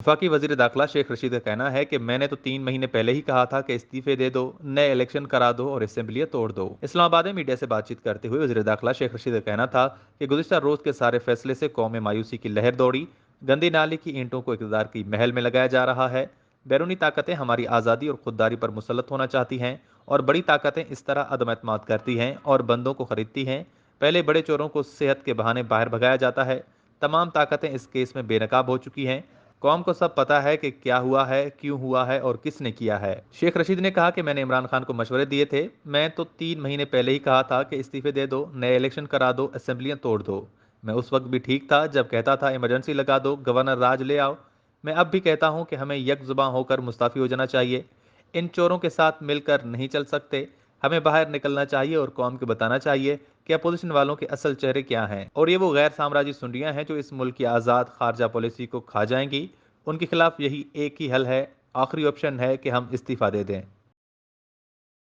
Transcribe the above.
वफाकी वजीर दाखिला शेख रशीद का कहना है कि मैंने तो 3 महीने पहले ही कहा था कि इस्तीफे दे दो, नए इलेक्शन करा दो और असेंबलियां तोड़ दो। इस्लामाबाद में मीडिया से बातचीत करते हुए वजीर दाखिला शेख रशीद का कहना था कि गुज़िश्ता रोज के सारे फैसले से कौम में मायूसी की लहर दौड़ी। गंदी नाली की ईंटों को इक़्तिदार की महल में लगाया जा रहा है। बैरूनी ताकतें हमारी आज़ादी और खुददारी पर मुसल्लत होना चाहती हैं और बड़ी ताकतें इस तरह अदम एतमाद करती हैं और बंदों को खरीदती हैं। पहले बड़े चोरों को सेहत के बहाने बाहर भगाया जाता है। तमाम ताकतें इस केस में बेनकाब हो चुकी हैं। कौम को सब पता है कि क्या हुआ है, क्यों हुआ है और किसने किया है। शेख रशीद ने कहा कि मैंने इमरान खान को मशवरे दिए थे। मैं तो 3 महीने पहले ही कहा था कि इस्तीफे दे दो, नए इलेक्शन करा दो, असेंबलियां तोड़ दो। मैं उस वक्त भी ठीक था जब कहता था इमरजेंसी लगा दो, गवर्नर राज ले आओ। मैं अब भी कहता हूं कि हमें यकजुबां होकर मुस्ताफी हो जाना चाहिए। इन चोरों के साथ मिलकर नहीं चल सकते। हमें बाहर निकलना चाहिए और कौम को बताना चाहिए कि अपोजिशन वालों के असल चेहरे क्या हैं और ये वो गैर साम्राज्य सुंडियां हैं जो इस मुल्क की आज़ाद खारजा पॉलिसी को खा जाएंगी। उनके खिलाफ यही एक ही हल है, आखिरी ऑप्शन है कि हम इस्तीफा दे दें।